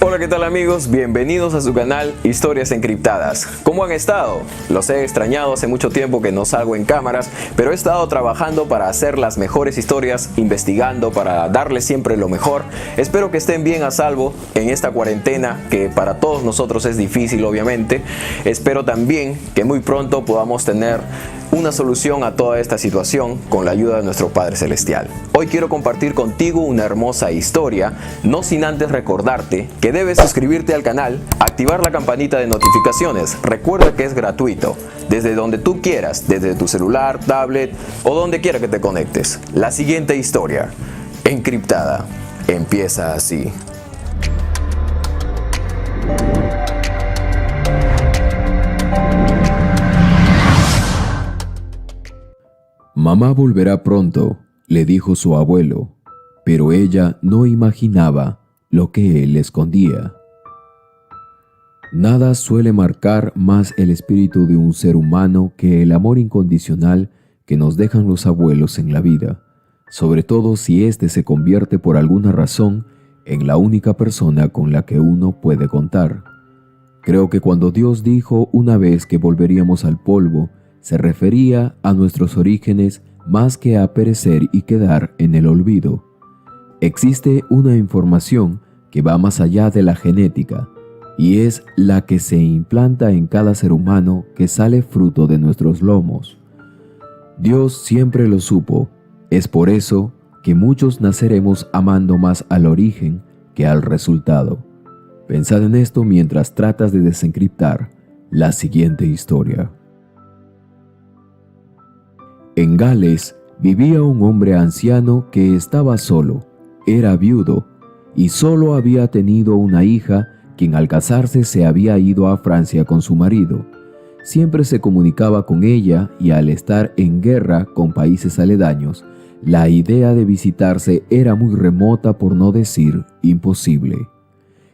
Hola, ¿qué tal amigos? Bienvenidos a su canal Historias Encriptadas. ¿Cómo han estado? Los he extrañado, hace mucho tiempo que no salgo en cámaras, pero he estado trabajando para hacer las mejores historias, investigando para darles siempre lo mejor. Espero que estén bien a salvo en esta cuarentena que para todos nosotros es difícil, obviamente. Espero también que muy pronto podamos tener una solución a toda esta situación con la ayuda de nuestro Padre Celestial. Hoy quiero compartir contigo una hermosa historia, no sin antes recordarte que debes suscribirte al canal, activar la campanita de notificaciones. Recuerda que es gratuito, desde donde tú quieras, desde tu celular, tablet o donde quiera que te conectes. La siguiente historia, encriptada, empieza así. Mamá volverá pronto, le dijo su abuelo, pero ella no imaginaba lo que él escondía. Nada suele marcar más el espíritu de un ser humano que el amor incondicional que nos dejan los abuelos en la vida, sobre todo si éste se convierte por alguna razón en la única persona con la que uno puede contar. Creo que cuando Dios dijo una vez que volveríamos al polvo, se refería a nuestros orígenes más que a perecer y quedar en el olvido. Existe una información que va más allá de la genética, y es la que se implanta en cada ser humano que sale fruto de nuestros lomos. Dios siempre lo supo, es por eso que muchos naceremos amando más al origen que al resultado. Pensad en esto mientras tratas de desencriptar la siguiente historia. En Gales vivía un hombre anciano que estaba solo, era viudo y solo había tenido una hija quien al casarse se había ido a Francia con su marido. Siempre se comunicaba con ella y al estar en guerra con países aledaños, la idea de visitarse era muy remota por no decir imposible.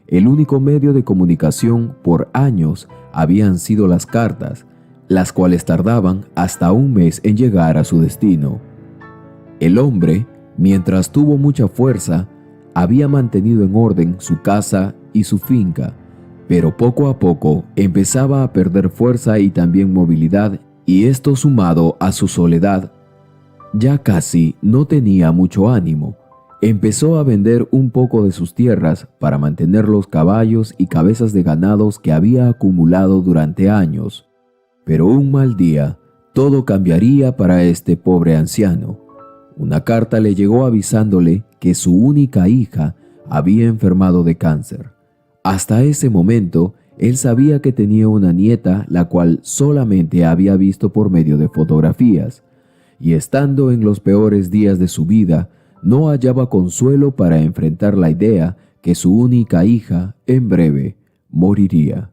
El único medio de comunicación por años habían sido las cartas, las cuales tardaban hasta un mes en llegar a su destino. El hombre, mientras tuvo mucha fuerza, había mantenido en orden su casa y su finca, pero poco a poco empezaba a perder fuerza y también movilidad, y esto sumado a su soledad, ya casi no tenía mucho ánimo. Empezó a vender un poco de sus tierras para mantener los caballos y cabezas de ganados que había acumulado durante años. Pero un mal día, todo cambiaría para este pobre anciano. Una carta le llegó avisándole que su única hija había enfermado de cáncer. Hasta ese momento, él sabía que tenía una nieta, la cual solamente había visto por medio de fotografías, y estando en los peores días de su vida, no hallaba consuelo para enfrentar la idea que su única hija, en breve, moriría.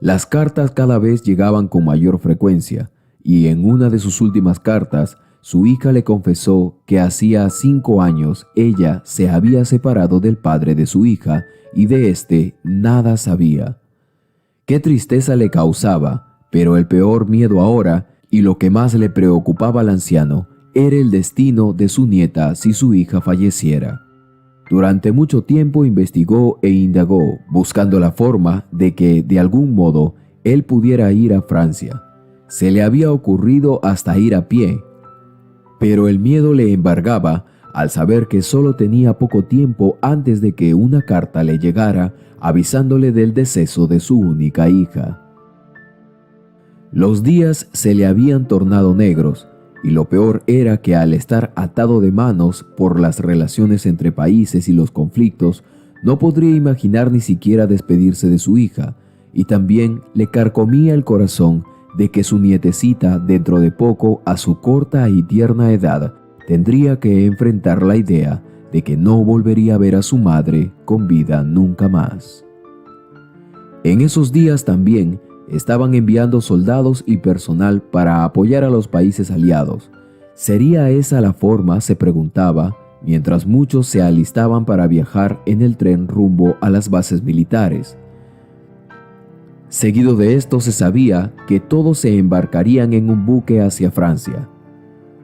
Las cartas cada vez llegaban con mayor frecuencia, y en una de sus últimas cartas, su hija le confesó que hacía 5 años ella se había separado del padre de su hija y de éste nada sabía. Qué tristeza le causaba, pero el peor miedo ahora y lo que más le preocupaba al anciano era el destino de su nieta si su hija falleciera. Durante mucho tiempo investigó e indagó, buscando la forma de que, de algún modo, él pudiera ir a Francia. Se le había ocurrido hasta ir a pie, pero el miedo le embargaba al saber que solo tenía poco tiempo antes de que una carta le llegara avisándole del deceso de su única hija. Los días se le habían tornado negros, y lo peor era que al estar atado de manos por las relaciones entre países y los conflictos, no podría imaginar ni siquiera despedirse de su hija, y también le carcomía el corazón de que su nietecita dentro de poco, a su corta y tierna edad, tendría que enfrentar la idea de que no volvería a ver a su madre con vida nunca más. En esos días también estaban enviando soldados y personal para apoyar a los países aliados. ¿Sería esa la forma?, se preguntaba, mientras muchos se alistaban para viajar en el tren rumbo a las bases militares. Seguido de esto se sabía que todos se embarcarían en un buque hacia Francia.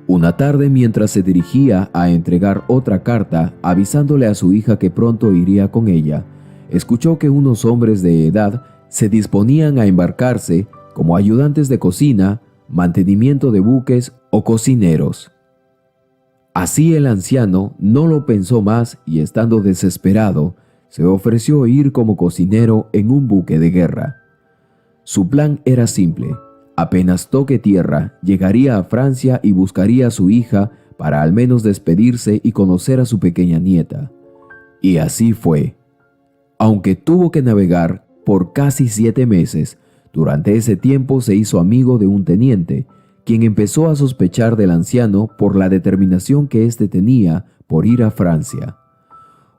Una tarde, mientras se dirigía a entregar otra carta avisándole a su hija que pronto iría con ella, escuchó que unos hombres de edad se disponían a embarcarse como ayudantes de cocina, mantenimiento de buques o cocineros. Así el anciano no lo pensó más y, estando desesperado, se ofreció a ir como cocinero en un buque de guerra. Su plan era simple: apenas toque tierra, llegaría a Francia y buscaría a su hija para al menos despedirse y conocer a su pequeña nieta. Y así fue. Aunque tuvo que navegar por casi 7 meses, durante ese tiempo se hizo amigo de un teniente, quien empezó a sospechar del anciano por la determinación que éste tenía por ir a Francia.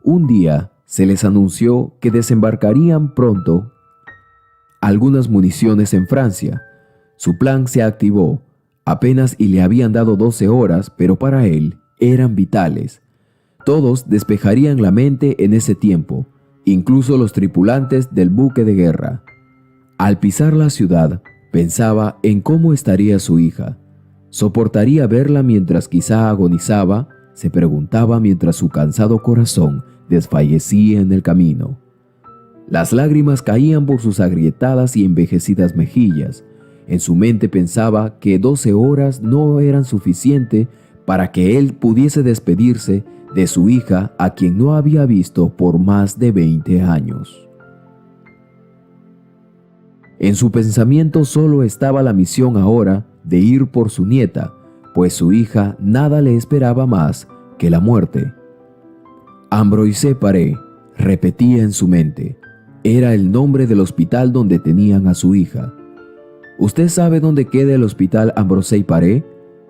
Un día se les anunció que desembarcarían pronto algunas municiones en Francia. Su plan se activó, apenas y le habían dado 12 horas, pero para él eran vitales. Todos despejarían la mente en ese tiempo, incluso los tripulantes del buque de guerra. Al pisar la ciudad, pensaba en cómo estaría su hija. ¿Soportaría verla mientras quizá agonizaba?, se preguntaba mientras su cansado corazón desfallecía en el camino. Las lágrimas caían por sus agrietadas y envejecidas mejillas. En su mente pensaba que 12 horas no eran suficiente para que él pudiese despedirse de su hija, a quien no había visto por más de 20 años. En su pensamiento solo estaba la misión ahora de ir por su nieta, pues su hija nada le esperaba más que la muerte. Ambroise Paré, repetía en su mente. Era el nombre del hospital donde tenían a su hija. ¿Usted sabe dónde queda el hospital Ambroise Paré?,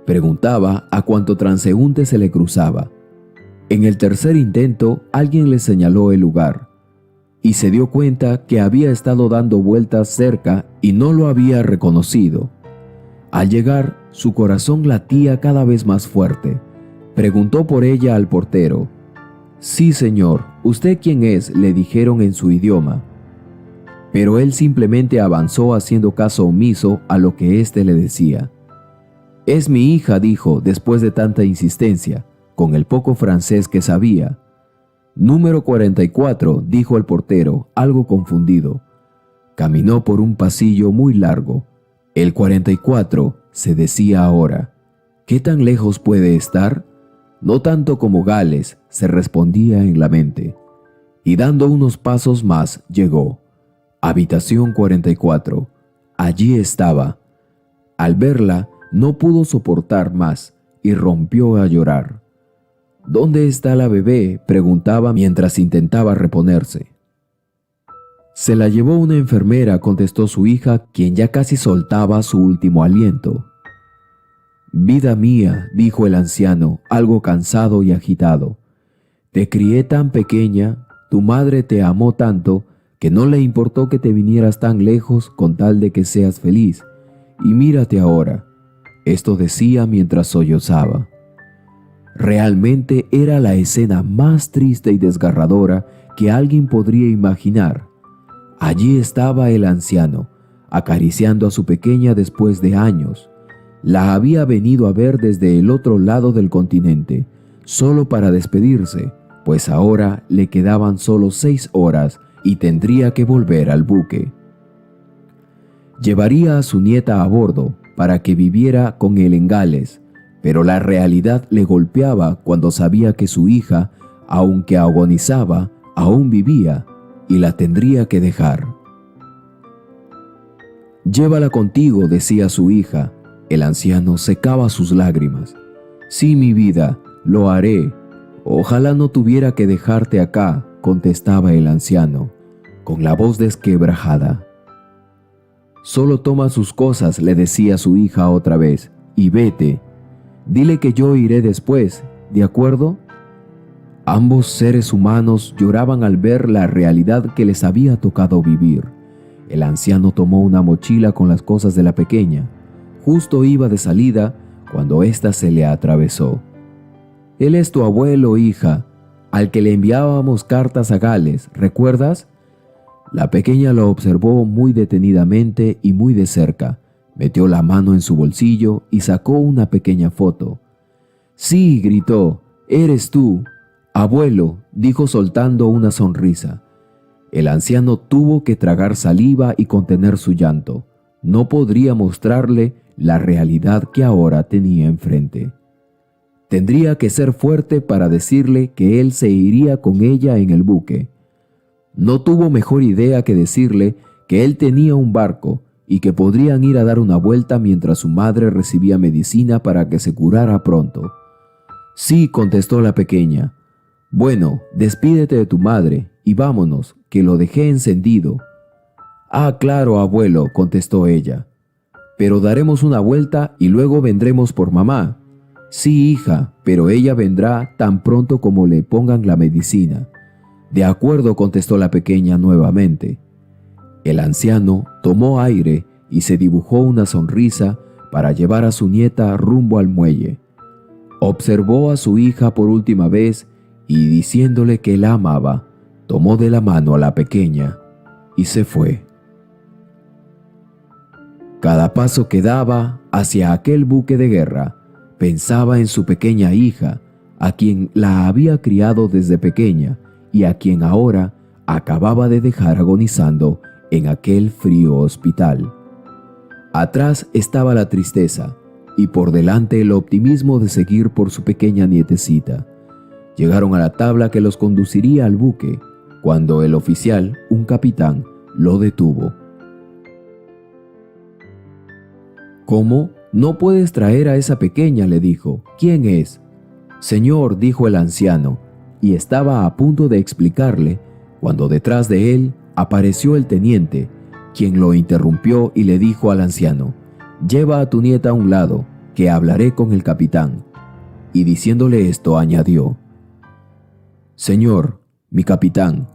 preguntaba a cuanto transeúnte se le cruzaba. En el tercer intento, alguien le señaló el lugar, y se dio cuenta que había estado dando vueltas cerca y no lo había reconocido. Al llegar, su corazón latía cada vez más fuerte. Preguntó por ella al portero. «Sí, señor, ¿usted quién es?», le dijeron en su idioma. Pero él simplemente avanzó haciendo caso omiso a lo que éste le decía. «Es mi hija», dijo después de tanta insistencia, con el poco francés que sabía. «Número 44», dijo el portero, algo confundido. Caminó por un pasillo muy largo. El 44, se decía ahora. ¿Qué tan lejos puede estar? No tanto como Gales, se respondía en la mente. Y dando unos pasos más, llegó. Habitación 44. Allí estaba. Al verla, no pudo soportar más y rompió a llorar. «¿Dónde está la bebé?», preguntaba mientras intentaba reponerse. «Se la llevó una enfermera», contestó su hija, quien ya casi soltaba su último aliento. «Vida mía», dijo el anciano, algo cansado y agitado. «Te crié tan pequeña, tu madre te amó tanto, que no le importó que te vinieras tan lejos con tal de que seas feliz. Y mírate ahora». Esto decía mientras sollozaba. Realmente era la escena más triste y desgarradora que alguien podría imaginar. Allí estaba el anciano, acariciando a su pequeña después de años. La había venido a ver desde el otro lado del continente, solo para despedirse, pues ahora le quedaban solo 6 horas y tendría que volver al buque. Llevaría a su nieta a bordo para que viviera con él en Gales, pero la realidad le golpeaba cuando sabía que su hija, aunque agonizaba, aún vivía y la tendría que dejar. «Llévala contigo», decía su hija. El anciano secaba sus lágrimas. «Sí, mi vida, lo haré. Ojalá no tuviera que dejarte acá», contestaba el anciano, con la voz desquebrajada. «Solo toma sus cosas», le decía su hija otra vez, «y vete. Dile que yo iré después, ¿de acuerdo?». Ambos seres humanos lloraban al ver la realidad que les había tocado vivir. El anciano tomó una mochila con las cosas de la pequeña. Justo iba de salida cuando ésta se le atravesó. «Él es tu abuelo, hija, al que le enviábamos cartas a Gales, ¿recuerdas?». La pequeña lo observó muy detenidamente y muy de cerca. Metió la mano en su bolsillo y sacó una pequeña foto. «Sí», gritó, «eres tú». «Abuelo», dijo soltando una sonrisa. El anciano tuvo que tragar saliva y contener su llanto. No podría mostrarle la realidad que ahora tenía enfrente. Tendría que ser fuerte para decirle que él se iría con ella en el buque. No tuvo mejor idea que decirle que él tenía un barco y que podrían ir a dar una vuelta mientras su madre recibía medicina para que se curara pronto. Sí, contestó la pequeña. Bueno, despídete de tu madre y vámonos, que lo dejé encendido. Ah, claro, abuelo, contestó ella. Pero daremos una vuelta y luego vendremos por mamá. Sí, hija, pero ella vendrá tan pronto como le pongan la medicina. De acuerdo, contestó la pequeña nuevamente. El anciano tomó aire y se dibujó una sonrisa para llevar a su nieta rumbo al muelle. Observó a su hija por última vez y, diciéndole que la amaba, tomó de la mano a la pequeña y se fue. Cada paso que daba hacia aquel buque de guerra, pensaba en su pequeña hija, a quien la había criado desde pequeña y a quien ahora acababa de dejar agonizando en aquel frío hospital. Atrás estaba la tristeza y por delante el optimismo de seguir por su pequeña nietecita. Llegaron a la tabla que los conduciría al buque, cuando el oficial, un capitán, lo detuvo. ¿Cómo? «No puedes traer a esa pequeña», le dijo. «¿Quién es?» «Señor», dijo el anciano, y estaba a punto de explicarle, cuando detrás de él apareció el teniente, quien lo interrumpió y le dijo al anciano: «Lleva a tu nieta a un lado, que hablaré con el capitán». Y diciéndole esto añadió: «Señor, mi capitán,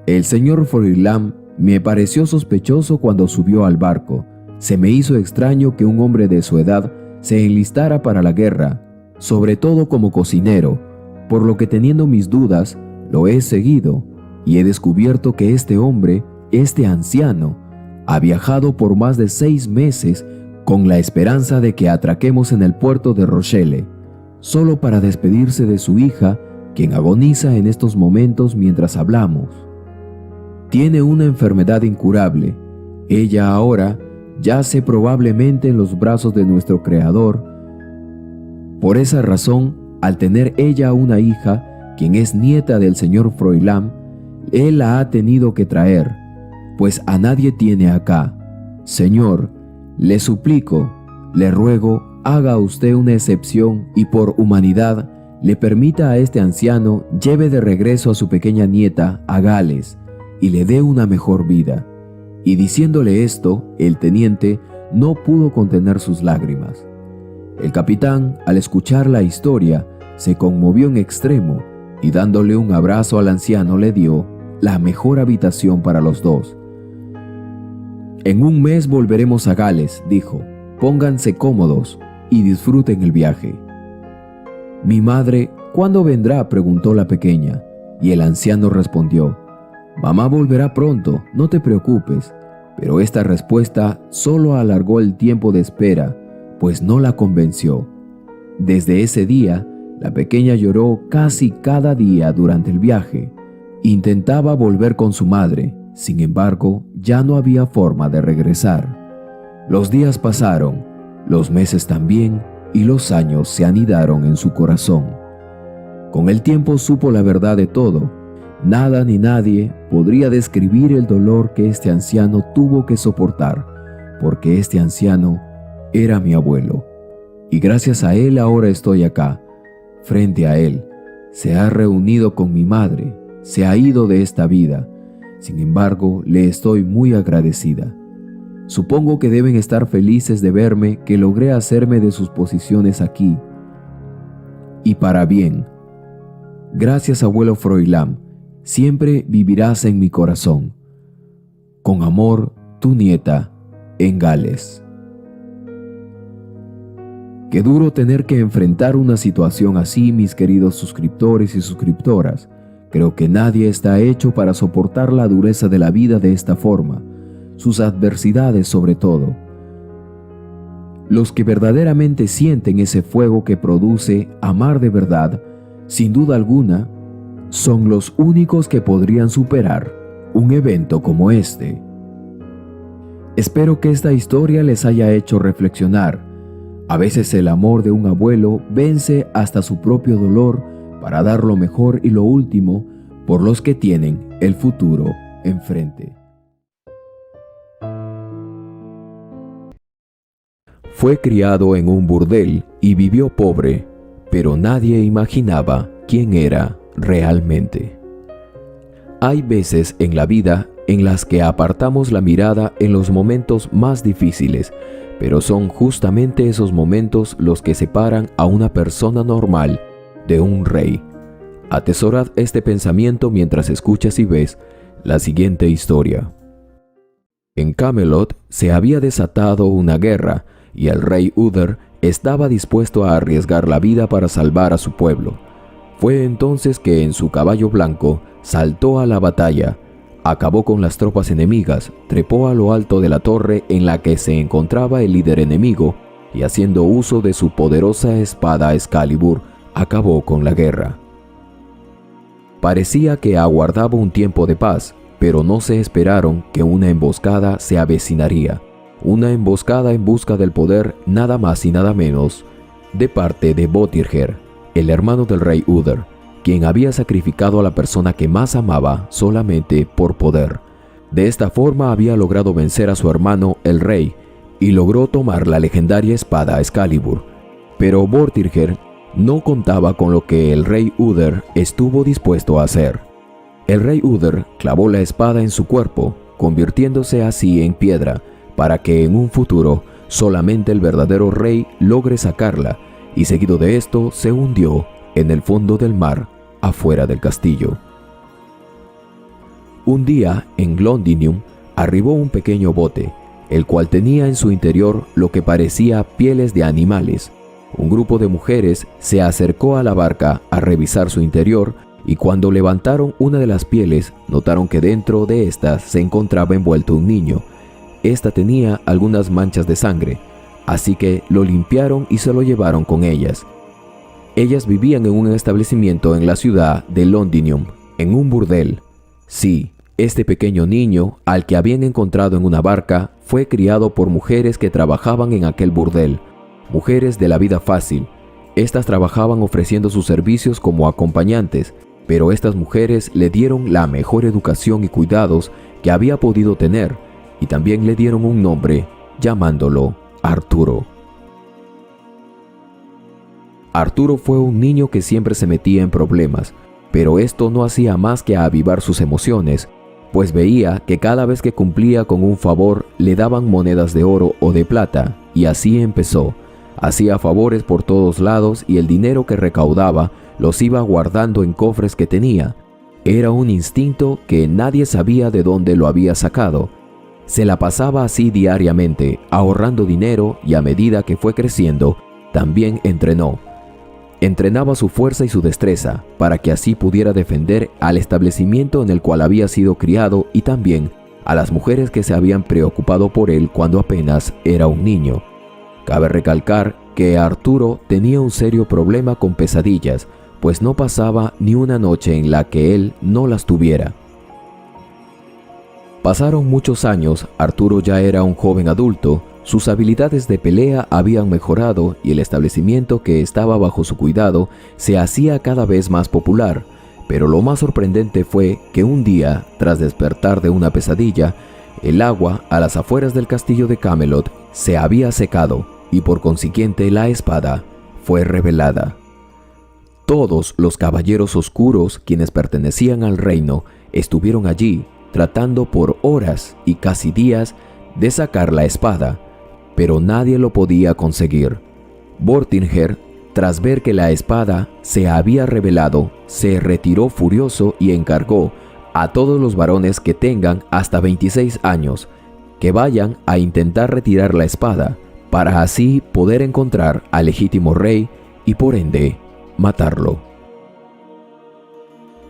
el señor Froilán me pareció sospechoso cuando subió al barco. Se me hizo extraño que un hombre de su edad se enlistara para la guerra, sobre todo como cocinero, por lo que teniendo mis dudas, lo he seguido y he descubierto que este hombre, este anciano, ha viajado por más de 6 meses con la esperanza de que atraquemos en el puerto de Rochelle, solo para despedirse de su hija, quien agoniza en estos momentos mientras hablamos. Tiene una enfermedad incurable. Ella ahora yace probablemente en los brazos de nuestro Creador. Por esa razón, al tener ella una hija, quien es nieta del señor Froilán, él la ha tenido que traer, pues a nadie tiene acá. Señor, le suplico, le ruego, haga usted una excepción y por humanidad le permita a este anciano lleve de regreso a su pequeña nieta a Gales y le dé una mejor vida». Y diciéndole esto, el teniente no pudo contener sus lágrimas. El capitán, al escuchar la historia, se conmovió en extremo y dándole un abrazo al anciano le dio la mejor habitación para los dos. «En un mes volveremos a Gales», dijo. «Pónganse cómodos y disfruten el viaje». «Mi madre, ¿cuándo vendrá?», preguntó la pequeña, y el anciano respondió: «Mamá volverá pronto, no te preocupes». Pero esta respuesta solo alargó el tiempo de espera, pues no la convenció. Desde ese día, la pequeña lloró casi cada día durante el viaje. Intentaba volver con su madre, sin embargo, ya no había forma de regresar. Los días pasaron, los meses también, y los años se anidaron en su corazón. Con el tiempo supo la verdad de todo. Nada ni nadie podría describir el dolor que este anciano tuvo que soportar, porque este anciano era mi abuelo, y gracias a él ahora estoy acá, frente a él. Se ha reunido con mi madre, se ha ido de esta vida. Sin embargo, le estoy muy agradecida. Supongo que deben estar felices de verme que logré hacerme de sus posiciones aquí, y para bien. Gracias, abuelo Froilán. Siempre vivirás en mi corazón. Con amor, tu nieta, en Gales. Qué duro tener que enfrentar una situación así, mis queridos suscriptores y suscriptoras. Creo que nadie está hecho para soportar la dureza de la vida de esta forma, sus adversidades sobre todo. Los que verdaderamente sienten ese fuego que produce amar de verdad, sin duda alguna, son los únicos que podrían superar un evento como este. Espero que esta historia les haya hecho reflexionar. A veces el amor de un abuelo vence hasta su propio dolor para dar lo mejor y lo último por los que tienen el futuro enfrente. Fue criado en un burdel y vivió pobre, pero nadie imaginaba quién era realmente. Hay veces en la vida en las que apartamos la mirada en los momentos más difíciles, pero son justamente esos momentos los que separan a una persona normal de un rey. Atesorad este pensamiento mientras escuchas y ves la siguiente historia. En Camelot se había desatado una guerra y el rey Uther estaba dispuesto a arriesgar la vida para salvar a su pueblo. Fue entonces que en su caballo blanco saltó a la batalla, acabó con las tropas enemigas, trepó a lo alto de la torre en la que se encontraba el líder enemigo y haciendo uso de su poderosa espada Excalibur, acabó con la guerra. Parecía que aguardaba un tiempo de paz, pero no se esperaron que una emboscada se avecinaría. Una emboscada en busca del poder, nada más y nada menos, de parte de Botirger, el hermano del rey Uther, quien había sacrificado a la persona que más amaba solamente por poder. De esta forma había logrado vencer a su hermano el rey y logró tomar la legendaria espada Excalibur. Pero Botirger no contaba con lo que el rey Uther estuvo dispuesto a hacer. El rey Uther clavó la espada en su cuerpo, convirtiéndose así en piedra, para que en un futuro solamente el verdadero rey logre sacarla, y seguido de esto se hundió en el fondo del mar, afuera del castillo. Un día, en Londinium, arribó un pequeño bote, el cual tenía en su interior lo que parecía pieles de animales. Un grupo de mujeres se acercó a la barca a revisar su interior, y cuando levantaron una de las pieles, notaron que dentro de estas se encontraba envuelto un niño. Esta tenía algunas manchas de sangre, así que lo limpiaron y se lo llevaron con ellas. Ellas vivían en un establecimiento en la ciudad de Londinium, en un burdel. Sí, este pequeño niño, al que habían encontrado en una barca, fue criado por mujeres que trabajaban en aquel burdel, mujeres de la vida fácil. Estas trabajaban ofreciendo sus servicios como acompañantes, pero estas mujeres le dieron la mejor educación y cuidados que había podido tener, y también le dieron un nombre, llamándolo Arturo. Arturo fue un niño que siempre se metía en problemas, pero esto no hacía más que avivar sus emociones, pues veía que cada vez que cumplía con un favor le daban monedas de oro o de plata, y así empezó. Hacía favores por todos lados y el dinero que recaudaba los iba guardando en cofres que tenía. Era un instinto que nadie sabía de dónde lo había sacado. Se la pasaba así diariamente, ahorrando dinero, y a medida que fue creciendo, también entrenó. Entrenaba su fuerza y su destreza, para que así pudiera defender al establecimiento en el cual había sido criado y también a las mujeres que se habían preocupado por él cuando apenas era un niño. Cabe recalcar que Arturo tenía un serio problema con pesadillas, pues no pasaba ni una noche en la que él no las tuviera. Pasaron muchos años, Arturo ya era un joven adulto, sus habilidades de pelea habían mejorado y el establecimiento que estaba bajo su cuidado se hacía cada vez más popular, pero lo más sorprendente fue que un día, tras despertar de una pesadilla, el agua a las afueras del castillo de Camelot se había secado y por consiguiente la espada fue revelada. Todos los caballeros oscuros, quienes pertenecían al reino, estuvieron allí, tratando por horas y casi días de sacar la espada, pero nadie lo podía conseguir. Botirger, tras ver que la espada se había revelado, se retiró furioso y encargó a todos los varones que tengan hasta 26 años que vayan a intentar retirar la espada, para así poder encontrar al legítimo rey y por ende matarlo.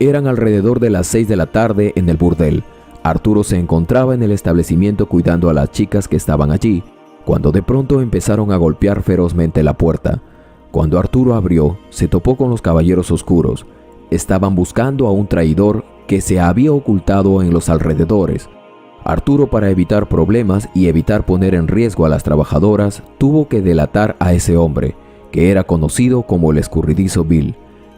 Eran alrededor de las 6 de la tarde en el burdel. Arturo se encontraba en el establecimiento cuidando a las chicas que estaban allí, cuando de pronto empezaron a golpear ferozmente la puerta. Cuando Arturo abrió, se topó con los caballeros oscuros. Estaban buscando a un traidor que se había ocultado en los alrededores. Arturo, para evitar problemas y evitar poner en riesgo a las trabajadoras, tuvo que delatar a ese hombre, que era conocido como el escurridizo Bill,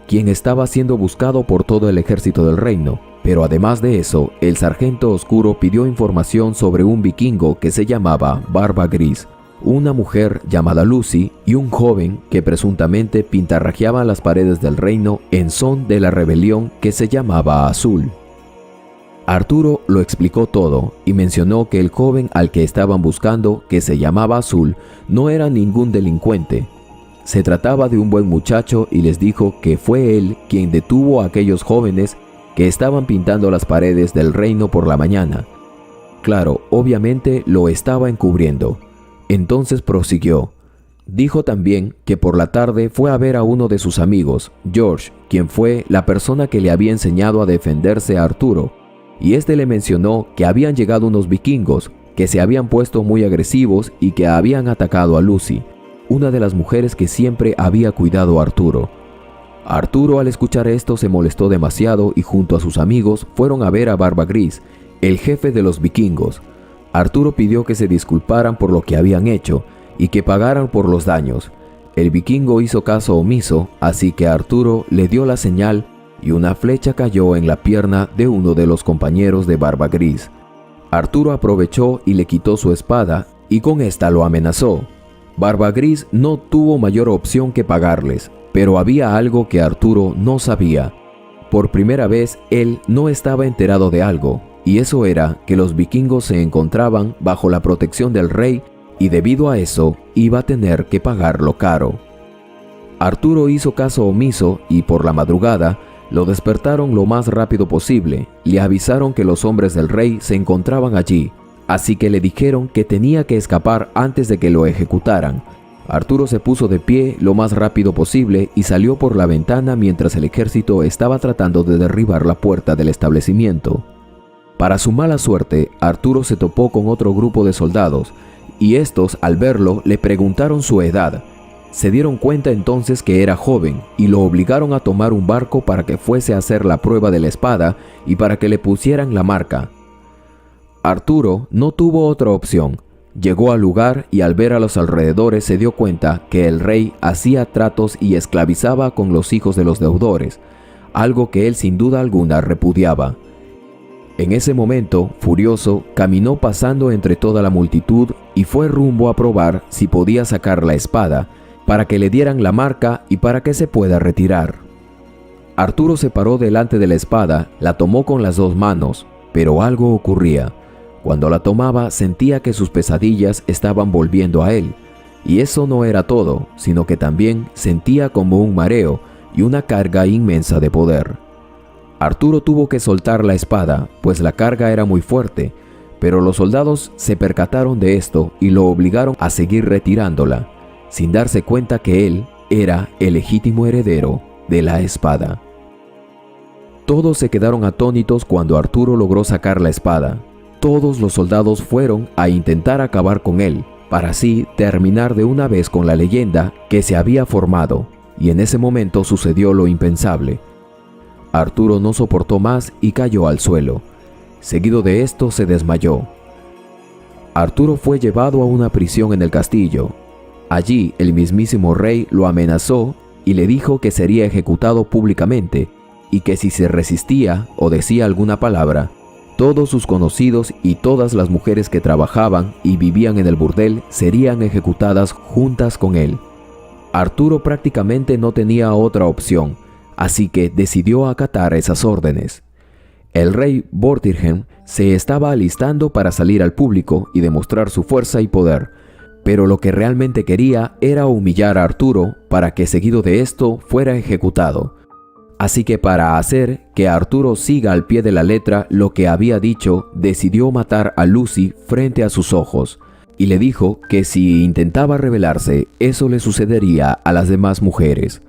quien estaba siendo buscado por todo el ejército del reino. Pero además de eso, el sargento oscuro pidió información sobre un vikingo que se llamaba Barba Gris, una mujer llamada Lucy y un joven que presuntamente pintarrajeaba las paredes del reino en son de la rebelión que se llamaba Azul. Arturo lo explicó todo y mencionó que el joven al que estaban buscando, que se llamaba Azul, no era ningún delincuente. Se trataba de un buen muchacho y les dijo que fue él quien detuvo a aquellos jóvenes que estaban pintando las paredes del reino por la mañana. Claro, obviamente lo estaba encubriendo. Entonces prosiguió. Dijo también que por la tarde fue a ver a uno de sus amigos, George, quien fue la persona que le había enseñado a defenderse a Arturo, y este le mencionó que habían llegado unos vikingos que se habían puesto muy agresivos y que habían atacado a Lucy, una de las mujeres que siempre había cuidado a Arturo. Arturo, al escuchar esto, se molestó demasiado y junto a sus amigos fueron a ver a Barba Gris, el jefe de los vikingos. Arturo pidió que se disculparan por lo que habían hecho y que pagaran por los daños. El vikingo hizo caso omiso, así que Arturo le dio la señal y una flecha cayó en la pierna de uno de los compañeros de Barba Gris. Arturo aprovechó y le quitó su espada y con esta lo amenazó. Barba Gris no tuvo mayor opción que pagarles, pero había algo que Arturo no sabía. Por primera vez él no estaba enterado de algo, y eso era que los vikingos se encontraban bajo la protección del rey y debido a eso iba a tener que pagarlo caro. Arturo hizo caso omiso y por la madrugada lo despertaron lo más rápido posible. Le avisaron que los hombres del rey se encontraban allí, así que le dijeron que tenía que escapar antes de que lo ejecutaran. Arturo se puso de pie lo más rápido posible y salió por la ventana mientras el ejército estaba tratando de derribar la puerta del establecimiento. Para su mala suerte, Arturo se topó con otro grupo de soldados, y estos, al verlo, le preguntaron su edad. Se dieron cuenta entonces que era joven y lo obligaron a tomar un barco para que fuese a hacer la prueba de la espada y para que le pusieran la marca. Arturo no tuvo otra opción. Llegó al lugar y al ver a los alrededores se dio cuenta que el rey hacía tratos y esclavizaba con los hijos de los deudores, algo que él sin duda alguna repudiaba. En ese momento, furioso, caminó pasando entre toda la multitud y fue rumbo a probar si podía sacar la espada, para que le dieran la marca y para que se pueda retirar. Arturo se paró delante de la espada, la tomó con las dos manos, pero algo ocurría. Cuando la tomaba sentía que sus pesadillas estaban volviendo a él, y eso no era todo, sino que también sentía como un mareo y una carga inmensa de poder. Arturo tuvo que soltar la espada, pues la carga era muy fuerte, pero los soldados se percataron de esto y lo obligaron a seguir retirándola, sin darse cuenta que él era el legítimo heredero de la espada. Todos se quedaron atónitos cuando Arturo logró sacar la espada. Todos los soldados fueron a intentar acabar con él, para así terminar de una vez con la leyenda que se había formado, y en ese momento sucedió lo impensable. Arturo no soportó más y cayó al suelo. Seguido de esto se desmayó. Arturo fue llevado a una prisión en el castillo. Allí el mismísimo rey lo amenazó y le dijo que sería ejecutado públicamente y que si se resistía o decía alguna palabra, todos sus conocidos y todas las mujeres que trabajaban y vivían en el burdel serían ejecutadas juntas con él. Arturo prácticamente no tenía otra opción, así que decidió acatar esas órdenes. El rey Vortigern se estaba alistando para salir al público y demostrar su fuerza y poder, pero lo que realmente quería era humillar a Arturo para que seguido de esto fuera ejecutado. Así que para hacer que Arturo siga al pie de la letra lo que había dicho, decidió matar a Lucy frente a sus ojos, y le dijo que si intentaba rebelarse, eso le sucedería a las demás mujeres.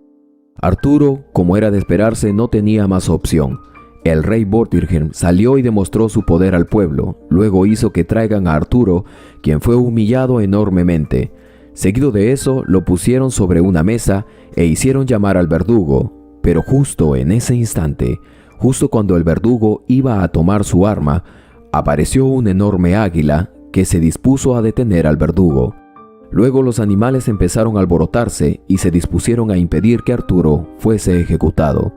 Arturo, como era de esperarse, no tenía más opción. El rey Vortigern salió y demostró su poder al pueblo. Luego hizo que traigan a Arturo, quien fue humillado enormemente. Seguido de eso, lo pusieron sobre una mesa e hicieron llamar al verdugo. Pero justo en ese instante, justo cuando el verdugo iba a tomar su arma, apareció un enorme águila que se dispuso a detener al verdugo. Luego los animales empezaron a alborotarse y se dispusieron a impedir que Arturo fuese ejecutado.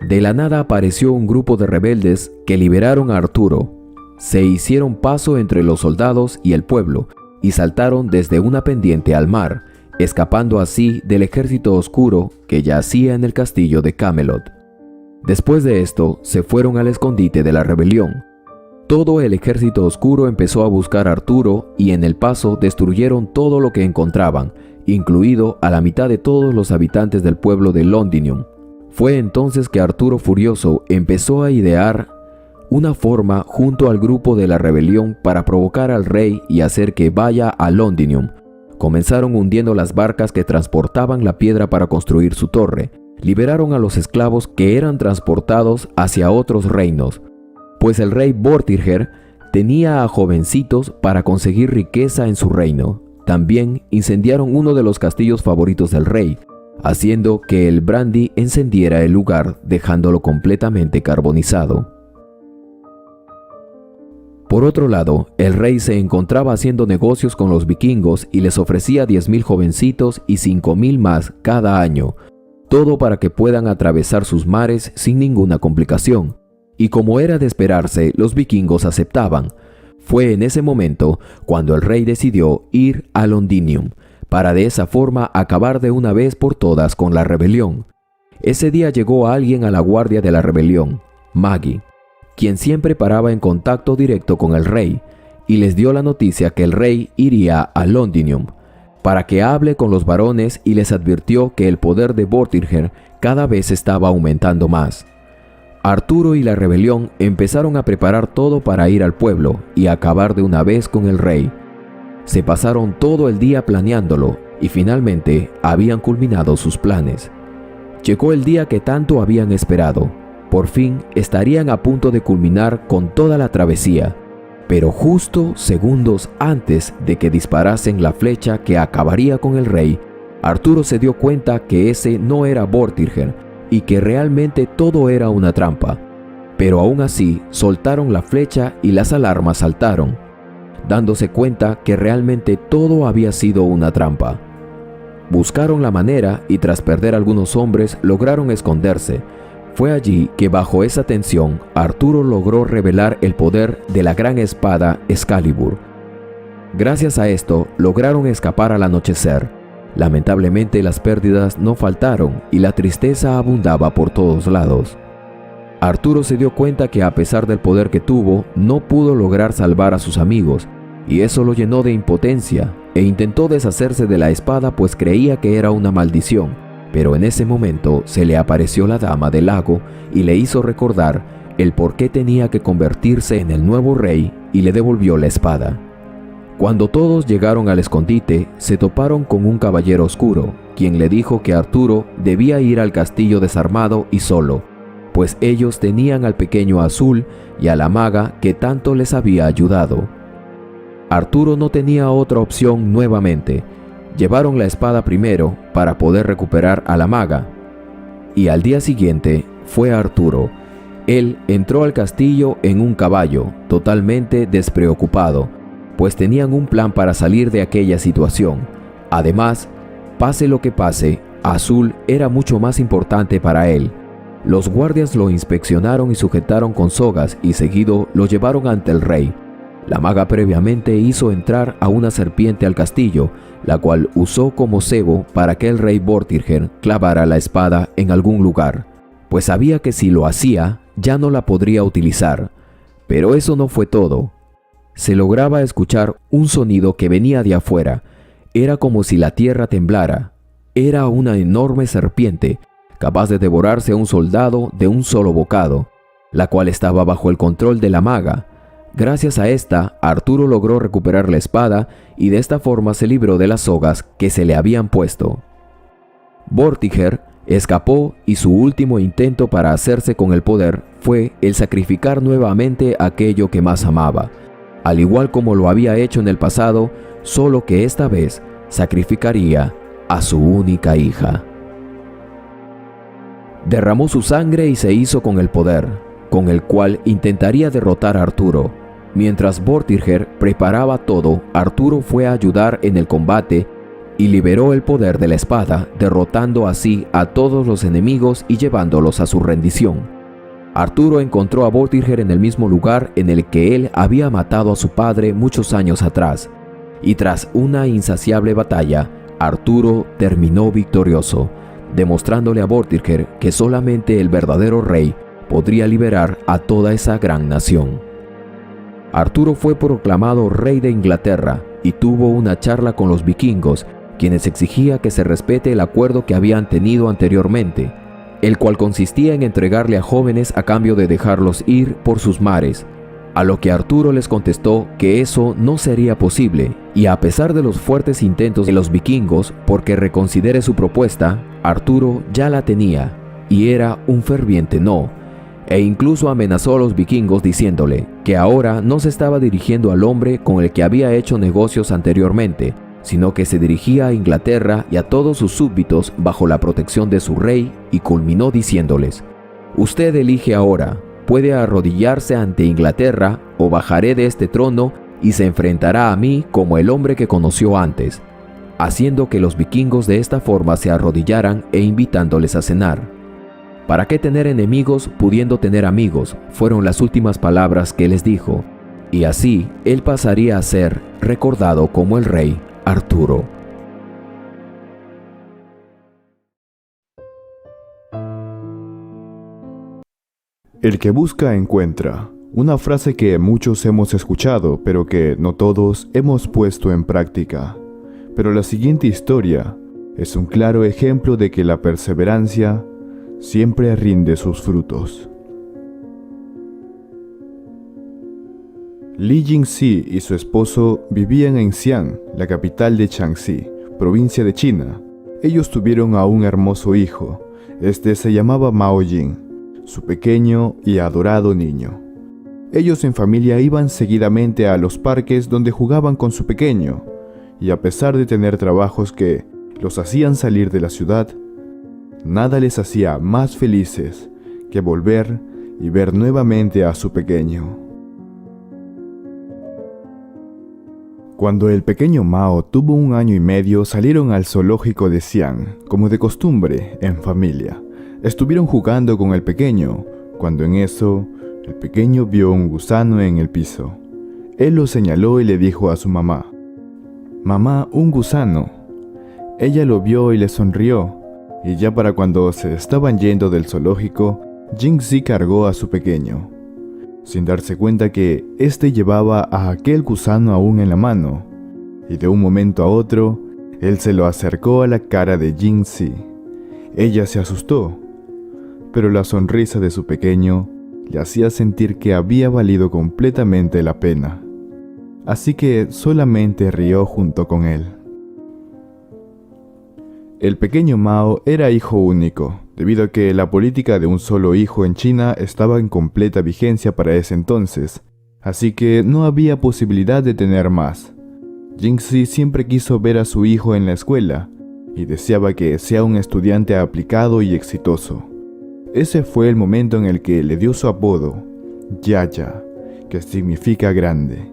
De la nada apareció un grupo de rebeldes que liberaron a Arturo. Se hicieron paso entre los soldados y el pueblo y saltaron desde una pendiente al mar, escapando así del ejército oscuro que yacía en el castillo de Camelot. Después de esto, se fueron al escondite de la rebelión. Todo el ejército oscuro empezó a buscar a Arturo y en el paso destruyeron todo lo que encontraban, incluido a la mitad de todos los habitantes del pueblo de Londinium. Fue entonces que Arturo furioso empezó a idear una forma junto al grupo de la rebelión para provocar al rey y hacer que vaya a Londinium. Comenzaron hundiendo las barcas que transportaban la piedra para construir su torre. Liberaron a los esclavos que eran transportados hacia otros reinos, pues el rey Vortigern tenía a jovencitos para conseguir riqueza en su reino. También incendiaron uno de los castillos favoritos del rey, haciendo que el brandy encendiera el lugar, dejándolo completamente carbonizado. Por otro lado, el rey se encontraba haciendo negocios con los vikingos y les ofrecía 10,000 jovencitos y 5,000 más cada año, todo para que puedan atravesar sus mares sin ninguna complicación. Y como era de esperarse, los vikingos aceptaban. Fue en ese momento cuando el rey decidió ir a Londinium, para de esa forma acabar de una vez por todas con la rebelión. Ese día llegó alguien a la guardia de la rebelión, Maggie, quien siempre paraba en contacto directo con el rey, y les dio la noticia que el rey iría a Londinium, para que hable con los varones y les advirtió que el poder de Vortigern cada vez estaba aumentando más. Arturo y la rebelión empezaron a preparar todo para ir al pueblo y acabar de una vez con el rey. Se pasaron todo el día planeándolo y finalmente habían culminado sus planes. Llegó el día que tanto habían esperado. Por fin estarían a punto de culminar con toda la travesía, pero justo segundos antes de que disparasen la flecha que acabaría con el rey, Arturo se dio cuenta que ese no era Vortigern y que realmente todo era una trampa. Pero aún así soltaron la flecha y las alarmas saltaron, dándose cuenta que realmente todo había sido una trampa. Buscaron la manera y tras perder algunos hombres lograron esconderse. Fue allí que bajo esa tensión Arturo logró revelar el poder de la gran espada Excalibur. Gracias a esto lograron escapar al anochecer. Lamentablemente las pérdidas no faltaron y la tristeza abundaba por todos lados. Arturo se dio cuenta que a pesar del poder que tuvo, no pudo lograr salvar a sus amigos, y eso lo llenó de impotencia, e intentó deshacerse de la espada pues creía que era una maldición, pero en ese momento se le apareció la dama del lago y le hizo recordar el por qué tenía que convertirse en el nuevo rey y le devolvió la espada. Cuando todos llegaron al escondite, se toparon con un caballero oscuro, quien le dijo que Arturo debía ir al castillo desarmado y solo, pues ellos tenían al pequeño Azul y a la maga que tanto les había ayudado. Arturo no tenía otra opción nuevamente. Llevaron la espada primero para poder recuperar a la maga. Y al día siguiente fue Arturo. Él entró al castillo en un caballo, totalmente despreocupado, pues tenían un plan para salir de aquella situación. Además, pase lo que pase, Azul era mucho más importante para él. Los guardias lo inspeccionaron y sujetaron con sogas y seguido lo llevaron ante el rey. La maga previamente hizo entrar a una serpiente al castillo, la cual usó como cebo para que el rey Vortigern clavara la espada en algún lugar, pues sabía que si lo hacía, ya no la podría utilizar. Pero eso no fue todo. Se lograba escuchar un sonido que venía de afuera. Era como si la tierra temblara. Era una enorme serpiente, capaz de devorarse a un soldado de un solo bocado, la cual estaba bajo el control de la maga. Gracias a esta, Arturo logró recuperar la espada y de esta forma se libró de las sogas que se le habían puesto. Vortigern escapó y su último intento para hacerse con el poder fue el sacrificar nuevamente aquello que más amaba, al igual como lo había hecho en el pasado, solo que esta vez sacrificaría a su única hija. Derramó su sangre y se hizo con el poder, con el cual intentaría derrotar a Arturo. Mientras Vortigern preparaba todo, Arturo fue a ayudar en el combate y liberó el poder de la espada, derrotando así a todos los enemigos y llevándolos a su rendición. Arturo encontró a Vortigern en el mismo lugar en el que él había matado a su padre muchos años atrás, y tras una insaciable batalla, Arturo terminó victorioso, demostrándole a Vortigern que solamente el verdadero rey podría liberar a toda esa gran nación. Arturo fue proclamado rey de Inglaterra y tuvo una charla con los vikingos, quienes exigía que se respete el acuerdo que habían tenido anteriormente, el cual consistía en entregarle a jóvenes a cambio de dejarlos ir por sus mares, a lo que Arturo les contestó que eso no sería posible, y a pesar de los fuertes intentos de los vikingos porque reconsidere su propuesta, Arturo ya la tenía, y era un ferviente no, e incluso amenazó a los vikingos diciéndole que ahora no se estaba dirigiendo al hombre con el que había hecho negocios anteriormente, sino que se dirigía a Inglaterra y a todos sus súbditos bajo la protección de su rey, y culminó diciéndoles: «Usted elige ahora, puede arrodillarse ante Inglaterra o bajaré de este trono y se enfrentará a mí como el hombre que conoció antes», haciendo que los vikingos de esta forma se arrodillaran e invitándoles a cenar. «¿Para qué tener enemigos pudiendo tener amigos?», fueron las últimas palabras que les dijo, y así él pasaría a ser recordado como el rey Arturo. El que busca encuentra. Una frase que muchos hemos escuchado, pero que no todos hemos puesto en práctica. Pero la siguiente historia es un claro ejemplo de que la perseverancia siempre rinde sus frutos. Li Jingxi y su esposo vivían en Xi'an, la capital de Shaanxi, provincia de China. Ellos tuvieron a un hermoso hijo. Este se llamaba Mao Jing, su pequeño y adorado niño. Ellos en familia iban seguidamente a los parques donde jugaban con su pequeño, y a pesar de tener trabajos que los hacían salir de la ciudad, nada les hacía más felices que volver y ver nuevamente a su pequeño. Cuando el pequeño Mao tuvo 1 año y medio, salieron al zoológico de Xi'an, como de costumbre, en familia. Estuvieron jugando con el pequeño, cuando en eso, el pequeño vio un gusano en el piso. Él lo señaló y le dijo a su mamá: «Mamá, un gusano». Ella lo vio y le sonrió, y ya para cuando se estaban yendo del zoológico, Jingxi cargó a su pequeño, sin darse cuenta que éste llevaba a aquel gusano aún en la mano, y de un momento a otro, él se lo acercó a la cara de Jingxi. Ella se asustó, pero la sonrisa de su pequeño le hacía sentir que había valido completamente la pena, así que solamente rió junto con él. El pequeño Mao era hijo único, debido a que la política de un solo hijo en China estaba en completa vigencia para ese entonces, así que no había posibilidad de tener más. Jingxi siempre quiso ver a su hijo en la escuela, y deseaba que sea un estudiante aplicado y exitoso. Ese fue el momento en el que le dio su apodo, Yaya, que significa grande.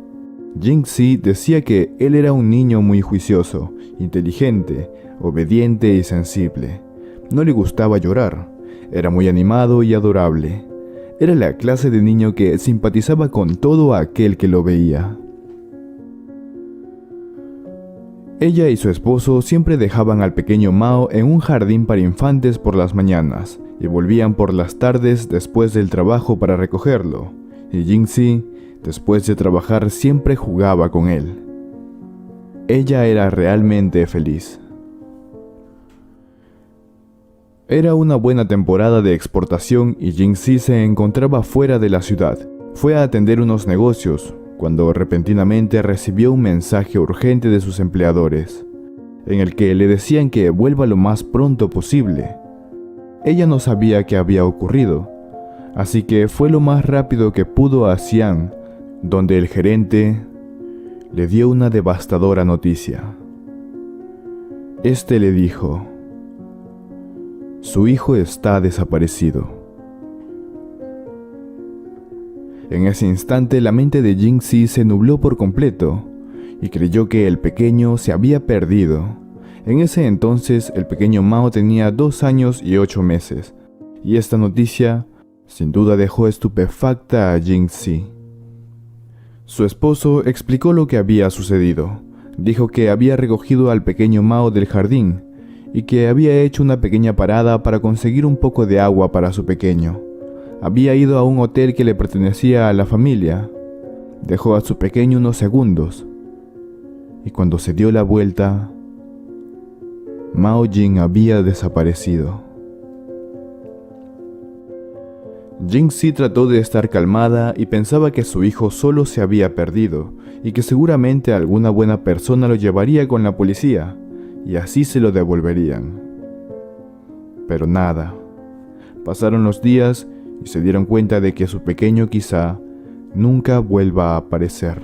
Jingxi decía que él era un niño muy juicioso, inteligente, obediente y sensible. No le gustaba llorar, era muy animado y adorable. Era la clase de niño que simpatizaba con todo aquel que lo veía. Ella y su esposo siempre dejaban al pequeño Mao en un jardín para infantes por las mañanas y volvían por las tardes después del trabajo para recogerlo, y Jingxi, después de trabajar, siempre jugaba con él. Ella era realmente feliz. Era una buena temporada de exportación y Jingxi se encontraba fuera de la ciudad. Fue a atender unos negocios, cuando repentinamente recibió un mensaje urgente de sus empleadores, en el que le decían que vuelva lo más pronto posible. Ella no sabía qué había ocurrido, así que fue lo más rápido que pudo a Xi'an, donde el gerente le dio una devastadora noticia. Este le dijo: Su hijo está desaparecido. En ese instante la mente de Jing-Si se nubló por completo y creyó que el pequeño se había perdido. En ese entonces el pequeño Mao tenía 2 años y 8 meses y esta noticia sin duda dejó estupefacta a Jing-Si. Su esposo explicó lo que había sucedido. Dijo que había recogido al pequeño Mao del jardín y que había hecho una pequeña parada para conseguir un poco de agua para su pequeño. Había ido a un hotel que le pertenecía a la familia. Dejó a su pequeño unos segundos y cuando se dio la vuelta, Mao Jing había desaparecido. Jing-Si trató de estar calmada y pensaba que su hijo solo se había perdido y que seguramente alguna buena persona lo llevaría con la policía y así se lo devolverían. Pero nada. Pasaron los días y se dieron cuenta de que su pequeño quizá nunca vuelva a aparecer.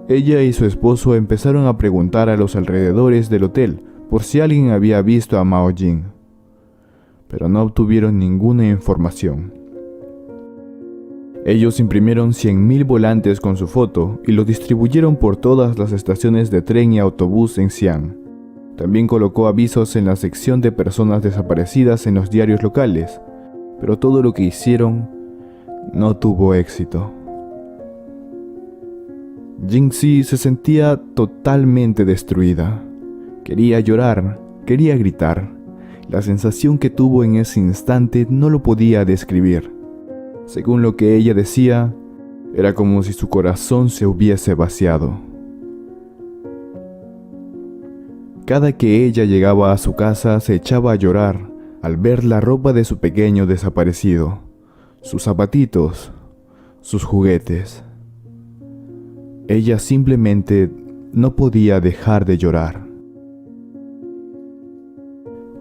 Ella y su esposo empezaron a preguntar a los alrededores del hotel por si alguien había visto a Mao Jing, pero no obtuvieron ninguna información. Ellos imprimieron 100,000 volantes con su foto y lo distribuyeron por todas las estaciones de tren y autobús en Xi'an. También colocó avisos en la sección de personas desaparecidas en los diarios locales, pero todo lo que hicieron no tuvo éxito. Jing-Si se sentía totalmente destruida. Quería llorar, quería gritar. La sensación que tuvo en ese instante no lo podía describir. Según lo que ella decía, era como si su corazón se hubiese vaciado. Cada que ella llegaba a su casa se echaba a llorar al ver la ropa de su pequeño desaparecido, sus zapatitos, sus juguetes. Ella simplemente no podía dejar de llorar.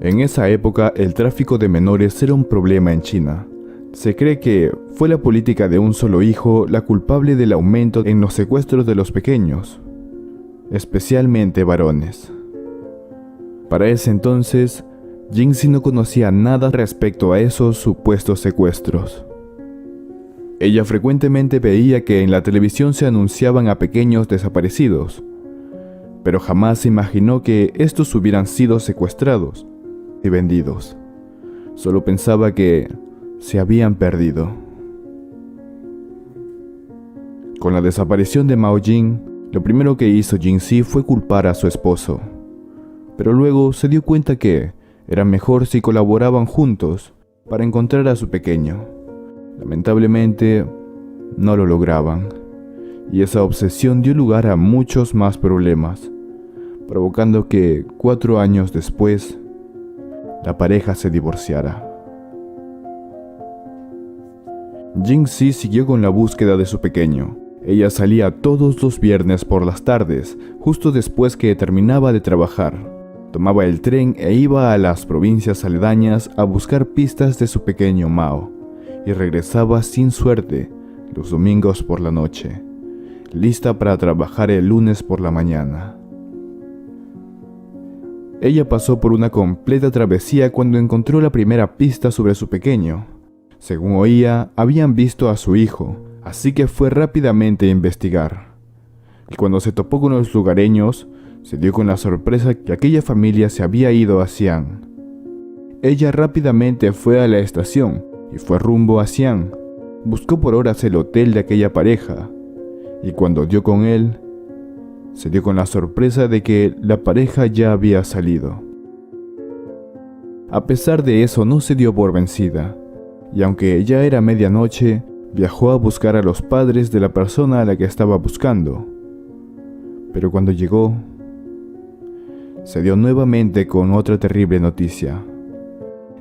En esa época el tráfico de menores era un problema en China. Se cree que fue la política de un solo hijo la culpable del aumento en los secuestros de los pequeños, especialmente varones. Para ese entonces, Jing-Si no conocía nada respecto a esos supuestos secuestros. Ella frecuentemente veía que en la televisión se anunciaban a pequeños desaparecidos, pero jamás se imaginó que estos hubieran sido secuestrados y vendidos. Solo pensaba que se habían perdido. Con la desaparición de Mao Jing, lo primero que hizo Jing-Si fue culpar a su esposo, pero luego se dio cuenta que era mejor si colaboraban juntos para encontrar a su pequeño. Lamentablemente, no lo lograban, y esa obsesión dio lugar a muchos más problemas, provocando que 4 años después, la pareja se divorciara. Jing-Si siguió con la búsqueda de su pequeño. Ella salía todos los viernes por las tardes, justo después que terminaba de trabajar. Tomaba el tren e iba a las provincias aledañas a buscar pistas de su pequeño Mao, y regresaba sin suerte los domingos por la noche, lista para trabajar el lunes por la mañana. Ella pasó por una completa travesía cuando encontró la primera pista sobre su pequeño. Según oía, habían visto a su hijo, así que fue rápidamente a investigar. Y cuando se topó con los lugareños, se dio con la sorpresa que aquella familia se había ido a Xi'an. Ella rápidamente fue a la estación y fue rumbo a Xi'an. Buscó por horas el hotel de aquella pareja, y cuando dio con él, se dio con la sorpresa de que la pareja ya había salido. A pesar de eso, no se dio por vencida, y aunque ya era medianoche, viajó a buscar a los padres de la persona a la que estaba buscando. Pero cuando llegó, se dio nuevamente con otra terrible noticia.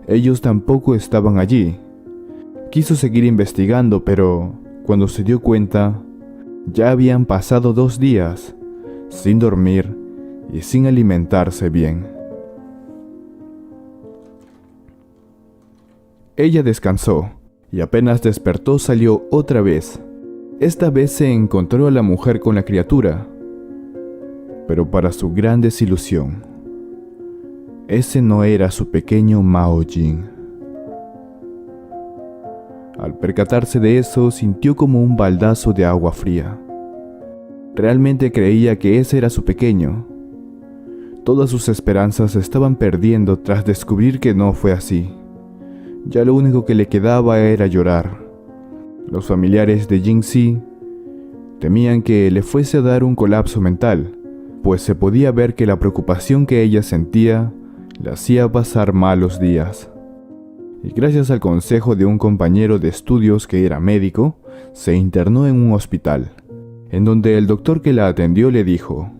Ellos tampoco estaban allí. Quiso seguir investigando, pero cuando se dio cuenta, ya habían pasado 2 días, sin dormir y sin alimentarse bien. Ella descansó y apenas despertó salió otra vez. Esta vez se encontró a la mujer con la criatura, pero para su gran desilusión, ese no era su pequeño Mao Jing. Al percatarse de eso, sintió como un baldazo de agua fría. Realmente creía que ese era su pequeño. Todas sus esperanzas se estaban perdiendo tras descubrir que no fue así. Ya lo único que le quedaba era llorar. Los familiares de Jing-Si temían que le fuese a dar un colapso mental, pues se podía ver que la preocupación que ella sentía le hacía pasar malos días. Y gracias al consejo de un compañero de estudios que era médico, se internó en un hospital, en donde el doctor que la atendió le dijo: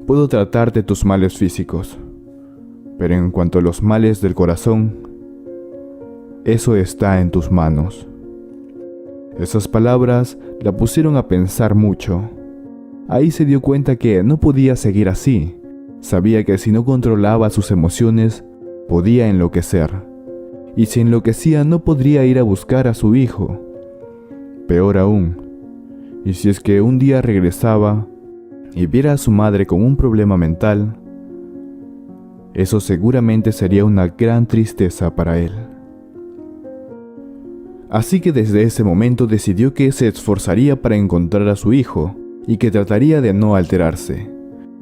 «Puedo tratarte tus males físicos, pero en cuanto a los males del corazón, eso está en tus manos». Esas palabras la pusieron a pensar mucho. Ahí se dio cuenta que no podía seguir así. Sabía que si no controlaba sus emociones, podía enloquecer. Y si enloquecía, no podría ir a buscar a su hijo. Peor aún, y si es que un día regresaba y viera a su madre con un problema mental, eso seguramente sería una gran tristeza para él. Así que desde ese momento decidió que se esforzaría para encontrar a su hijo y que trataría de no alterarse.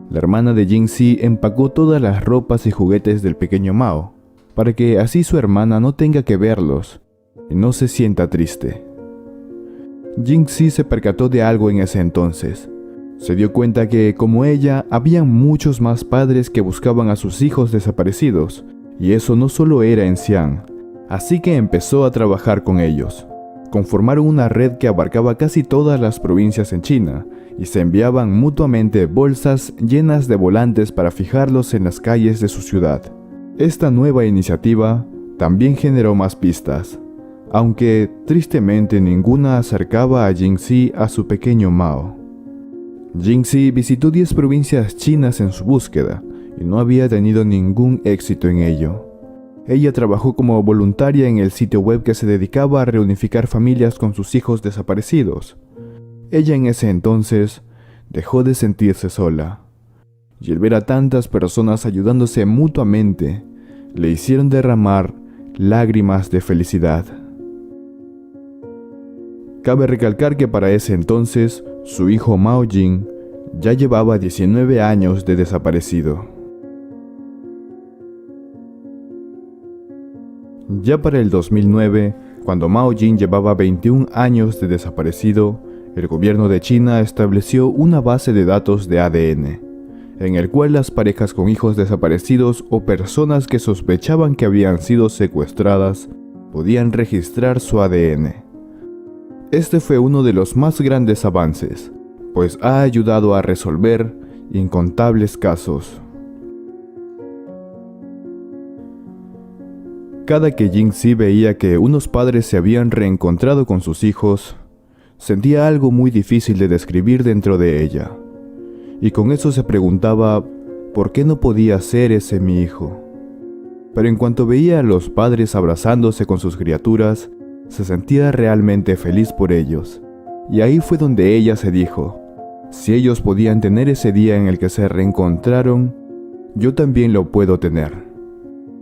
La hermana de Jing-Si empacó todas las ropas y juguetes del pequeño Mao, para que así su hermana no tenga que verlos y no se sienta triste. Jing-Si se percató de algo en ese entonces. Se dio cuenta que, como ella, había muchos más padres que buscaban a sus hijos desaparecidos, y eso no solo era en Xi'an. Así que empezó a trabajar con ellos. Conformaron una red que abarcaba casi todas las provincias en China, y se enviaban mutuamente bolsas llenas de volantes para fijarlos en las calles de su ciudad. Esta nueva iniciativa también generó más pistas, aunque tristemente ninguna acercaba a Jing-Si a su pequeño Mao. Jing-Si visitó 10 provincias chinas en su búsqueda y no había tenido ningún éxito en ello. Ella trabajó como voluntaria en el sitio web que se dedicaba a reunificar familias con sus hijos desaparecidos. Ella en ese entonces dejó de sentirse sola, y el ver a tantas personas ayudándose mutuamente le hicieron derramar lágrimas de felicidad. Cabe recalcar que para ese entonces su hijo Mao Jing ya llevaba 19 años de desaparecido. Ya para el 2009, cuando Mao Jing llevaba 21 años de desaparecido, el gobierno de China estableció una base de datos de ADN, en el cual las parejas con hijos desaparecidos o personas que sospechaban que habían sido secuestradas podían registrar su ADN. Este fue uno de los más grandes avances, pues ha ayudado a resolver incontables casos. Cada que Jing-Si veía que unos padres se habían reencontrado con sus hijos, sentía algo muy difícil de describir dentro de ella. Y con eso se preguntaba, ¿por qué no podía ser ese mi hijo? Pero en cuanto veía a los padres abrazándose con sus criaturas, se sentía realmente feliz por ellos. Y ahí fue donde ella se dijo, si ellos podían tener ese día en el que se reencontraron, yo también lo puedo tener.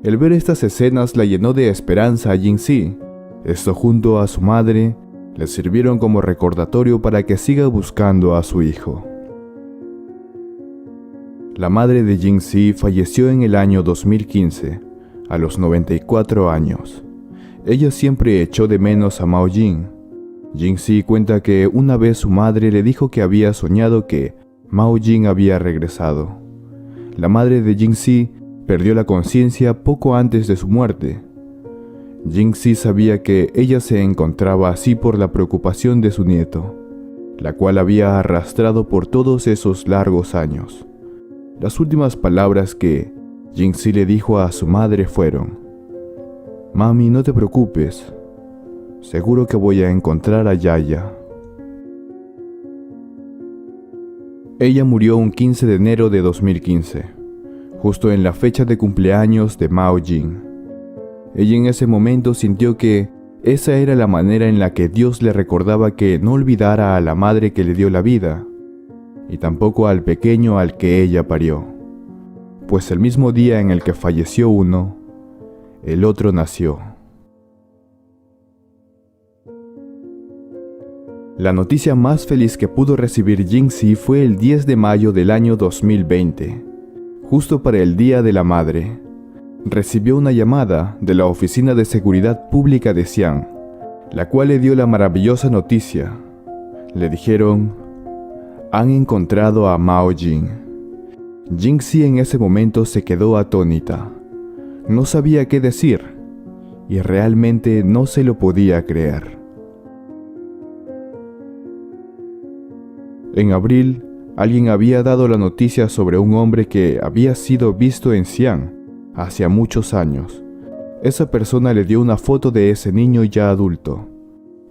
El ver estas escenas la llenó de esperanza a Jing-Si. Esto junto a su madre le sirvieron como recordatorio para que siga buscando a su hijo. La madre de Jing-Si falleció en el año 2015, a los 94 años. Ella siempre echó de menos a Mao Jing. Jing-Si cuenta que una vez su madre le dijo que había soñado que Mao Jing había regresado. La madre de Jing-Si perdió la conciencia poco antes de su muerte. Jing-Si sabía que ella se encontraba así por la preocupación de su nieto, la cual había arrastrado por todos esos largos años. Las últimas palabras que Jing-Si le dijo a su madre fueron: «Mami, no te preocupes, seguro que voy a encontrar a Yaya». Ella murió un 15 de enero de 2015. Justo en la fecha de cumpleaños de Mao Jing. Ella en ese momento sintió que esa era la manera en la que Dios le recordaba que no olvidara a la madre que le dio la vida, y tampoco al pequeño al que ella parió. pues el mismo día en el que falleció uno, el otro nació. La noticia más feliz que pudo recibir Jing-Si fue el 10 de mayo del año 2020, justo para el Día de la Madre. Recibió una llamada de la Oficina de Seguridad Pública de Xi'an, la cual le dio la maravillosa noticia. Le dijeron: han encontrado a Mao Jing. Jing-Si en ese momento se quedó atónita. No sabía qué decir y realmente no se lo podía creer. En abril, alguien había dado la noticia sobre un hombre que había sido visto en Xi'an hacía muchos años. Esa persona le dio una foto de ese niño ya adulto.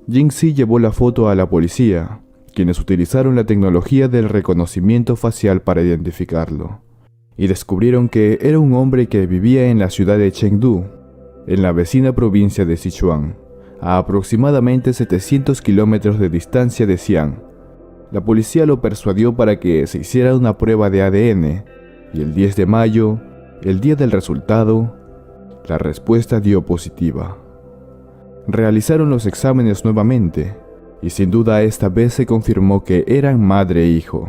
Jing-Si llevó la foto a la policía, quienes utilizaron la tecnología del reconocimiento facial para identificarlo, y descubrieron que era un hombre que vivía en la ciudad de Chengdu, en la vecina provincia de Sichuan, a aproximadamente 700 kilómetros de distancia de Xi'an. La policía lo persuadió para que se hiciera una prueba de ADN, y el 10 de mayo, el día del resultado, la respuesta dio positiva. Realizaron los exámenes nuevamente, y sin duda esta vez se confirmó que eran madre e hijo.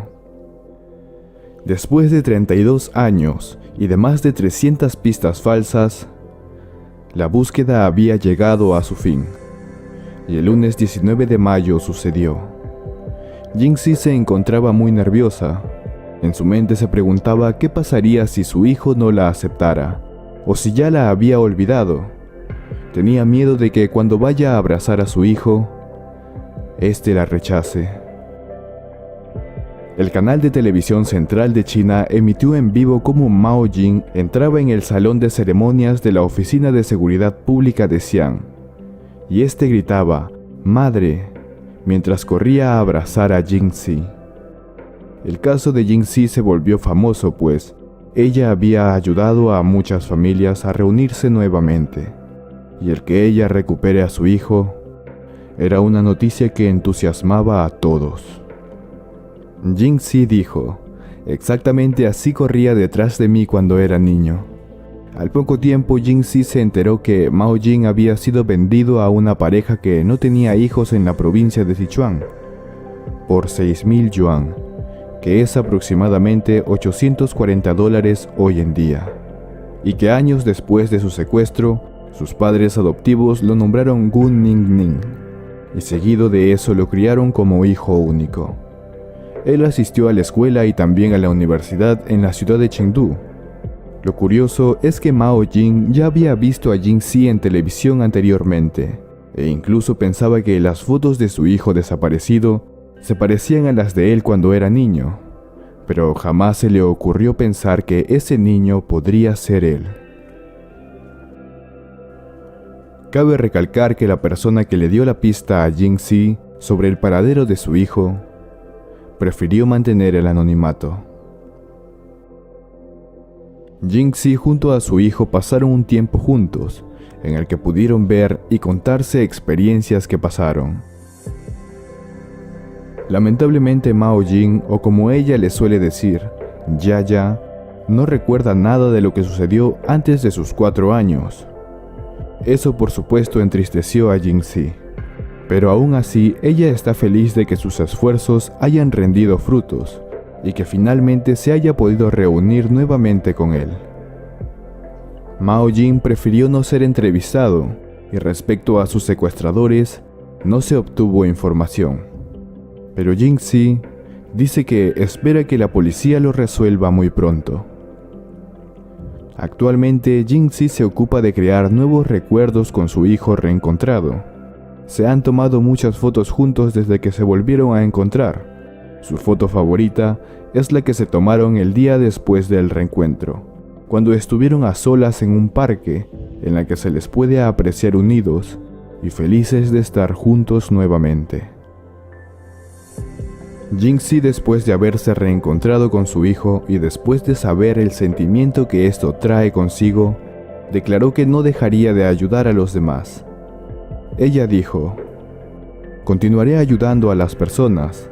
Después de 32 años y de más de 300 pistas falsas, la búsqueda había llegado a su fin, y el lunes 19 de mayo sucedió. Jing-Si se encontraba muy nerviosa. En su mente se preguntaba qué pasaría si su hijo no la aceptara, o si ya la había olvidado. Tenía miedo de que cuando vaya a abrazar a su hijo, éste la rechace. El canal de televisión central de China emitió en vivo cómo Mao Jing entraba en el salón de ceremonias de la Oficina de Seguridad Pública de Xi'an, y este gritaba «¡Madre!», mientras corría a abrazar a Jing-Si. El caso de Jing-Si se volvió famoso, pues ella había ayudado a muchas familias a reunirse nuevamente, y el que ella recupere a su hijo era una noticia que entusiasmaba a todos. Jing-Si dijo: «Exactamente así corría detrás de mí cuando era niño». Al poco tiempo, Jing-Si se enteró que Mao Jing había sido vendido a una pareja que no tenía hijos en la provincia de Sichuan por 6,000 yuan, que es aproximadamente $840 hoy en día, y que años después de su secuestro, sus padres adoptivos lo nombraron Gun Ning Ning, y seguido de eso lo criaron como hijo único. Él asistió a la escuela y también a la universidad en la ciudad de Chengdu. Lo curioso es que Mao Jing ya había visto a Jing-Si en televisión anteriormente, e incluso pensaba que las fotos de su hijo desaparecido se parecían a las de él cuando era niño, pero jamás se le ocurrió pensar que ese niño podría ser él. Cabe recalcar que la persona que le dio la pista a Jing-Si sobre el paradero de su hijo prefirió mantener el anonimato. Jing-Si junto a su hijo pasaron un tiempo juntos, en el que pudieron ver y contarse experiencias que pasaron. Lamentablemente Mao Jing, o como ella le suele decir, Yaya, no recuerda nada de lo que sucedió antes de sus 4 años. Eso por supuesto entristeció a Jing-Si, pero aún así ella está feliz de que sus esfuerzos hayan rendido frutos, y que finalmente se haya podido reunir nuevamente con él. Mao Jing prefirió no ser entrevistado, y respecto a sus secuestradores, no se obtuvo información. Pero Jing-Si dice que espera que la policía lo resuelva muy pronto. Actualmente, Jing-Si se ocupa de crear nuevos recuerdos con su hijo reencontrado. Se han tomado muchas fotos juntos desde que se volvieron a encontrar. Su foto favorita es la que se tomaron el día después del reencuentro, cuando estuvieron a solas en un parque, en la que se les puede apreciar unidos y felices de estar juntos nuevamente. Jing-Si, después de haberse reencontrado con su hijo y después de saber el sentimiento que esto trae consigo, declaró que no dejaría de ayudar a los demás. Ella dijo: «Continuaré ayudando a las personas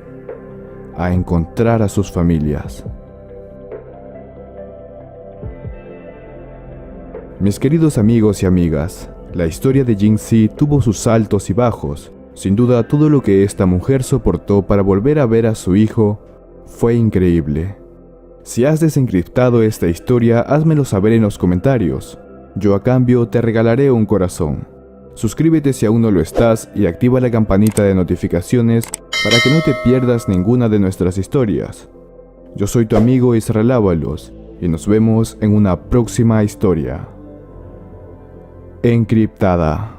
a encontrar a sus familias». Mis queridos amigos y amigas, la historia de Jing-Si tuvo sus altos y bajos. Sin duda, todo lo que esta mujer soportó para volver a ver a su hijo fue increíble. Si has desencriptado esta historia, házmelo saber en los comentarios. Yo a cambio te regalaré un corazón. Suscríbete si aún no lo estás y activa la campanita de notificaciones para que no te pierdas ninguna de nuestras historias. Yo soy tu amigo Israel Ábalos y nos vemos en una próxima historia encriptada.